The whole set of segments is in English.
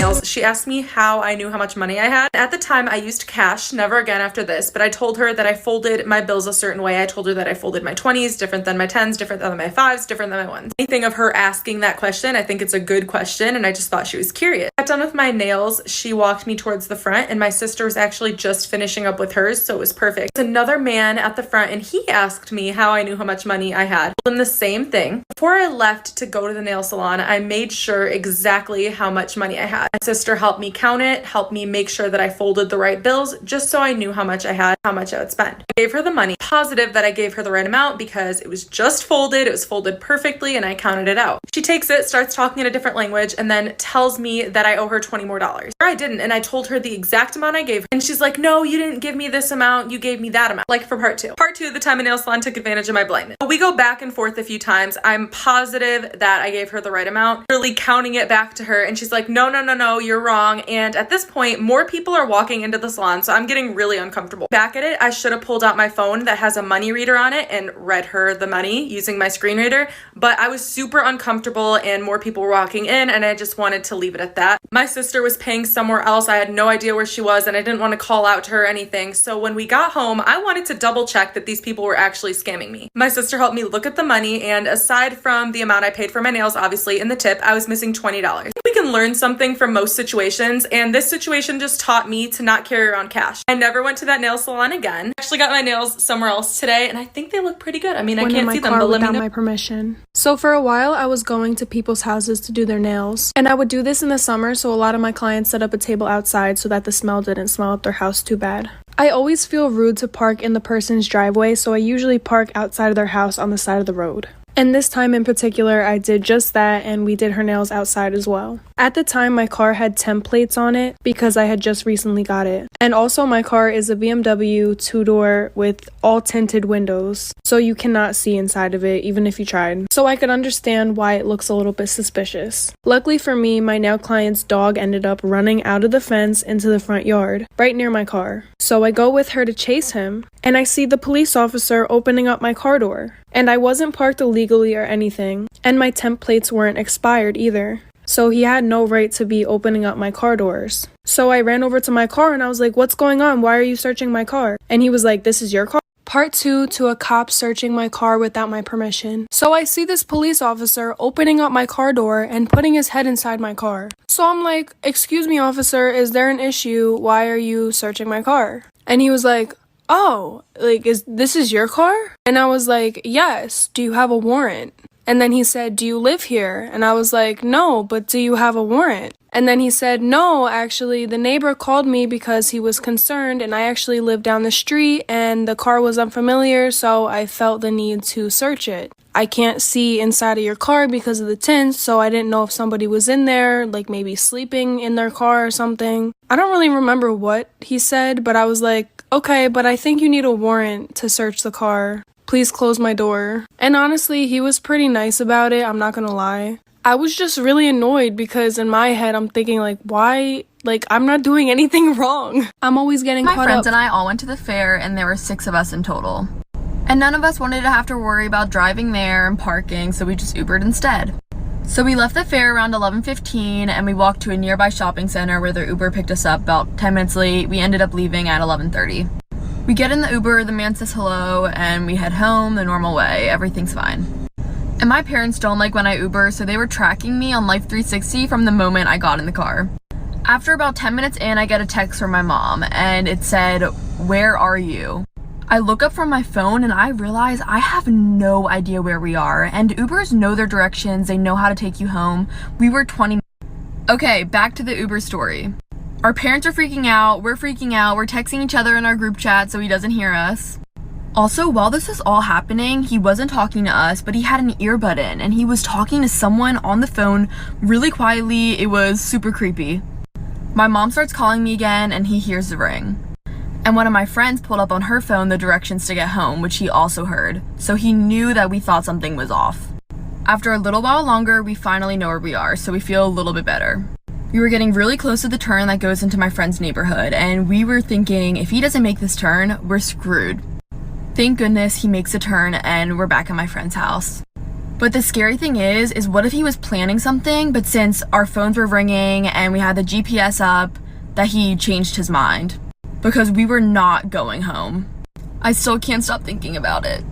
nails, she asked me how I knew how much money I had. At the time, I used cash, never again after this, but I told her that I folded my bills a certain way. I told her that I folded my 20s different than my 10s, different than my 5s, different than my 1s. Anything of her asking that question, I think it's a good question, and I just thought she was curious. Got done with my nails, she walked me towards the front, and my sister was actually just finishing up with hers, so it was perfect. There's another man at the front, and he asked me how I knew how much money I had. I told him the same thing. Before I left to go to the nail salon, I made sure exactly how much money I had. My sister helped me count it, helped me make sure that I folded the right bills, just so I knew how much I had, how much I would spend. I gave her the money, positive that I gave her the right amount because it was just folded, it was folded perfectly, and I counted it out. She takes it, starts talking in a different language, and then tells me that I owe her $20 more. Or I didn't, and I told her the exact amount I gave her, and she's like, no, you didn't give me this amount, you gave me that amount. Like for part two. Part two, the time a nail salon took advantage of my blindness. We go back and forth a few times. I'm positive that I gave her the right amount, really counting it back to her, and she's like, no, you're wrong. And at this point, more people are walking into the salon, so I'm getting really uncomfortable. Back at it, I should have pulled out my phone that has a money reader on it and read her the money using my screen reader, but I was super uncomfortable and more people were walking in, and I just wanted to leave it at that. My sister was paying somewhere else. I had no idea where she was, and I didn't want to call out to her or anything. So when we got home, I wanted to double check that these people were actually scamming me. My sister helped me look at the money, and aside from the amount I paid for my nails, obviously, in the tip, I was missing $20. We can learn something from most situations, and this situation just taught me to not carry around cash. I never went to that nail salon again. I actually got my nails somewhere else today, and I think they look pretty good. I mean, I can't see them, but let me know. Without my permission. So for a while, I was going to people's houses to do their nails, and I would do this in the summer, so a lot of my clients set up a table outside so that the smell didn't smell up their house too bad. I always feel rude to park in the person's driveway, so I usually park outside of their house on the side of the road. And this time in particular, I did just that, and we did her nails outside as well. At the time, my car had temp plates on it because I had just recently got it. And also my car is a BMW 2-door with all tinted windows, so you cannot see inside of it even if you tried. So I could understand why it looks a little bit suspicious. Luckily for me, my nail client's dog ended up running out of the fence into the front yard, right near my car. So I go with her to chase him, and I see the police officer opening up my car door. And I wasn't parked illegally or anything, and my temp plates weren't expired either. So he had no right to be opening up my car doors. So I ran over to my car and I was like, what's going on? Why are you searching my car? And he was like, this is your car? Part 2 to a cop searching my car without my permission. So I see this police officer opening up my car door and putting his head inside my car. So I'm like, excuse me, officer, is there an issue? Why are you searching my car? And he was like, oh, like, is this your car? And I was like, yes. Do you have a warrant? And then he said, do you live here? And I was like, no, but do you have a warrant? And then he said, no, actually, the neighbor called me because he was concerned, and I actually live down the street, and the car was unfamiliar, so I felt the need to search it. I can't see inside of your car because of the tints, so I didn't know if somebody was in there, like maybe sleeping in their car or something. I don't really remember what he said, but I was like, okay, but I think you need a warrant to search the car. Please close my door. And honestly, he was pretty nice about it, I'm not gonna lie. I was just really annoyed because in my head, I'm thinking like, why? Like, I'm not doing anything wrong. I'm always getting caught up. My friends and I all went to the fair, and there were 6 of us in total. And none of us wanted to have to worry about driving there and parking, so we just Ubered instead. So we left the fair around 11:15, and we walked to a nearby shopping center where the Uber picked us up about 10 minutes late. We ended up leaving at 11:30. We get in the Uber, the man says hello, and we head home the normal way. Everything's fine. And my parents don't like when I Uber, so they were tracking me on Life 360 from the moment I got in the car. After about 10 minutes in, I get a text from my mom, and it said, "Where are you?" I look up from my phone and I realize I have no idea where we are, and Ubers know their directions, they know how to take you home. We were 20 Okay, back to the Uber story. Our parents are freaking out, we're texting each other in our group chat so he doesn't hear us. Also, while this was all happening, he wasn't talking to us, but he had an earbud in, and he was talking to someone on the phone really quietly. It was super creepy. My mom starts calling me again, and he hears the ring. And one of my friends pulled up on her phone the directions to get home, which he also heard, so he knew that we thought something was off. After a little while longer, we finally know where we are, so we feel a little bit better. We were getting really close to the turn that goes into my friend's neighborhood, and we were thinking, if he doesn't make this turn, we're screwed. Thank goodness he makes a turn, and we're back at my friend's house. But the scary thing is what if he was planning something, but since our phones were ringing and we had the GPS up, that he changed his mind? Because we were not going home. I still can't stop thinking about it.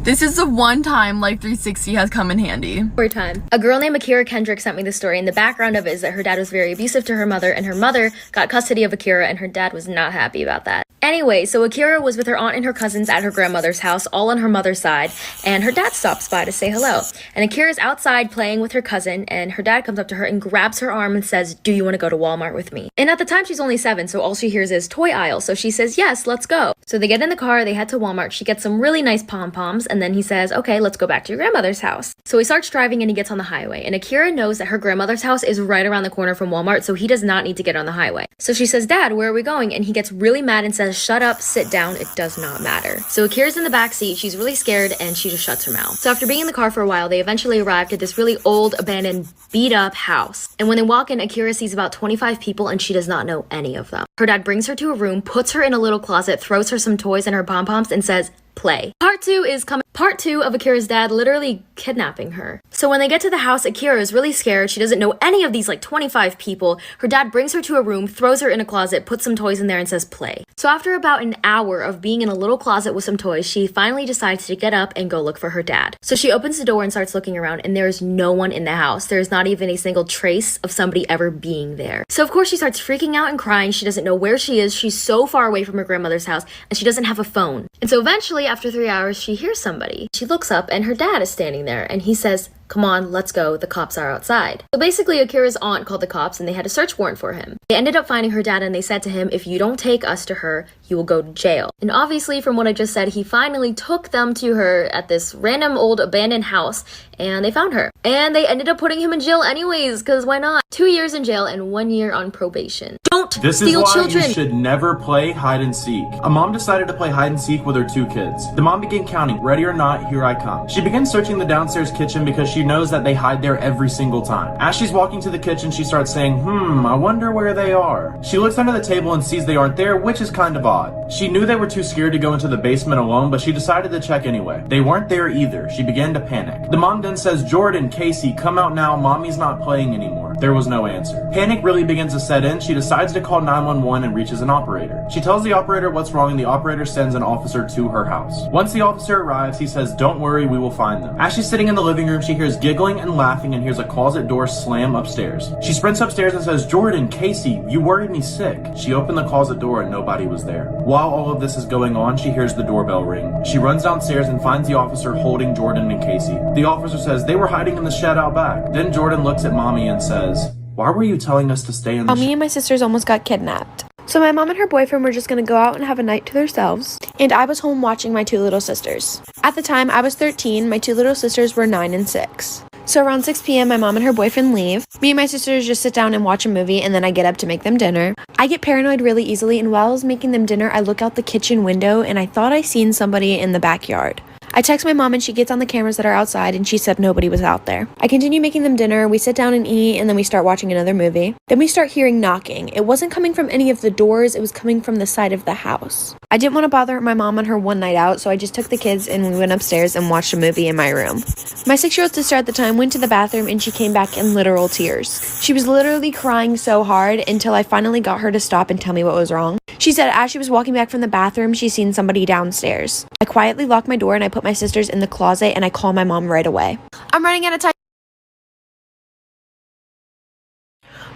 This is the one time Life 360 has come in handy. Story time. A girl named Akira Kendrick sent me the story, and the background of it is that her dad was very abusive to her mother, and her mother got custody of Akira, and her dad was not happy about that. Anyway, so Akira was with her aunt and her cousins at her grandmother's house, all on her mother's side, and her dad stops by to say hello. And Akira's outside playing with her cousin, and her dad comes up to her and grabs her arm and says, "Do you want to go to Walmart with me?" And at the time, she's only 7, so all she hears is toy aisle. So she says, "Yes, let's go." So they get in the car, they head to Walmart. She gets some really nice pom-poms, and then he says, "Okay, let's go back to your grandmother's house." So he starts driving and he gets on the highway. And Akira knows that her grandmother's house is right around the corner from Walmart, so he does not need to get on the highway. So she says, "Dad, where are we going?" And he gets really mad and says, "Shut up, sit down, it does not matter." So Akira's in the back seat, she's really scared, and she just shuts her mouth. So after being in the car for a while, they eventually arrived at this really old, abandoned, beat up house. And when they walk in, Akira sees about 25 people, and she does not know any of them. Her dad brings her to a room, puts her in a little closet, throws her some toys and her pom-poms, and says, "Play." Part 2 is coming. Part 2 of Akira's dad literally kidnapping her. So when they get to the house, Akira is really scared. She doesn't know any of these 25 people. Her dad brings her to a room, throws her in a closet, puts some toys in there, and says, "Play." So after about an hour of being in a little closet with some toys, she finally decides to get up and go look for her dad. So she opens the door and starts looking around, and there is no one in the house. There is not even a single trace of somebody ever being there. So of course she starts freaking out and crying. She doesn't know where she is. She's so far away from her grandmother's house, and she doesn't have a phone. And so eventually, after 3 hours, she hears somebody. She looks up, and her dad is standing there, and he says, "Come on, let's go. The cops are outside." So basically, Akira's aunt called the cops, and they had a search warrant for him. They ended up finding her dad, and they said to him, "If you don't take us to her, you will go to jail." And obviously, from what I just said, he finally took them to her at this random old abandoned house, and they found her. And they ended up putting him in jail anyways, because why not? 2 years in jail and 1 year on probation. Don't steal children! You should never play hide and seek. A mom decided to play hide and seek with her 2 kids. The mom began counting, "Ready or not, here I come." She begins searching the downstairs kitchen because she knows that they hide there every single time. As she's walking to the kitchen, she starts saying, I wonder where they are. She looks under the table and sees they aren't there, which is kind of odd. She knew they were too scared to go into the basement alone, but she decided to check anyway. They weren't there either. She began to panic. The mom then says, "Jordan, Casey, come out now. Mommy's not playing anymore." There was no answer. Panic really begins to set in. She decides to call 911 and reaches an operator. She tells the operator what's wrong, and the operator sends an officer to her house. Once the officer arrives, he says, "Don't worry, we will find them." As she's sitting in the living room, she hears giggling and laughing and hears a closet door slam upstairs. She sprints upstairs and says, "Jordan, Casey, you worried me sick." She opened the closet door and nobody was there. While all of this is going on, she hears the doorbell ring. She runs downstairs and finds the officer holding Jordan and Casey. The officer says they were hiding in the shed out back. Then Jordan looks at mommy and says, "Why were you telling us to stay in the Me and my sisters almost got kidnapped. So my mom and her boyfriend were just gonna go out and have a night to themselves, and I was home watching my 2 little sisters. At the time, I was 13, my 2 little sisters were 9 and 6. So around 6 p.m., my mom and her boyfriend leave. Me and my sisters just sit down and watch a movie, and then I get up to make them dinner. I get paranoid really easily, and while I was making them dinner, I look out the kitchen window, and I thought I seen somebody in the backyard. I text my mom and she gets on the cameras that are outside and she said nobody was out there. I continue making them dinner, we sit down and eat, and then we start watching another movie. Then we start hearing knocking. It wasn't coming from any of the doors, it was coming from the side of the house. I didn't want to bother my mom on her one night out, so I just took the kids and we went upstairs and watched a movie in my room. My 6-year-old sister at the time went to the bathroom and she came back in literal tears. She was literally crying so hard until I finally got her to stop and tell me what was wrong. She said as she was walking back from the bathroom, she seen somebody downstairs. I quietly locked my door and I put my sisters in the closet and I call my mom right away. I'm running out of time.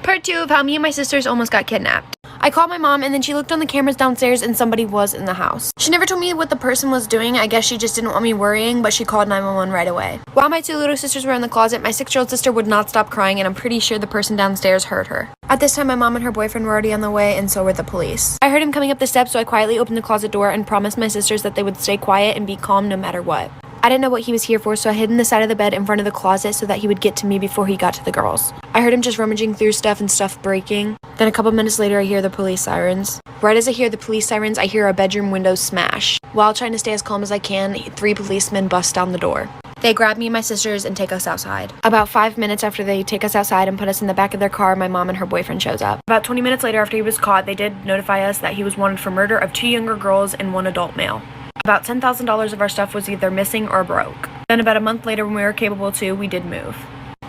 Part 2 of how me and my sisters almost got kidnapped. I called my mom and then she looked on the cameras downstairs and somebody was in the house. She never told me what the person was doing. I guess she just didn't want me worrying, but she called 911 right away. While my 2 little sisters were in the closet, my 6-year-old sister would not stop crying and I'm pretty sure the person downstairs heard her. At this time, my mom and her boyfriend were already on the way and so were the police. I heard him coming up the steps, so I quietly opened the closet door and promised my sisters that they would stay quiet and be calm no matter what. I didn't know what he was here for, so I hid in the side of the bed in front of the closet so that he would get to me before he got to the girls. I heard him just rummaging through stuff and stuff breaking. Then a couple minutes later, I hear the police sirens. Right as I hear the police sirens, I hear a bedroom window smash. While trying to stay as calm as I can, 3 policemen bust down the door. They grab me and my sisters and take us outside. About 5 minutes after they take us outside and put us in the back of their car, my mom and her boyfriend shows up. About 20 minutes later after he was caught, they did notify us that he was wanted for murder of 2 younger girls and 1 adult male. About $10,000 of our stuff was either missing or broke. Then about a month later when we were capable to, we did move.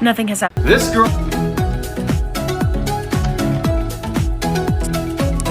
Nothing has happened. This girl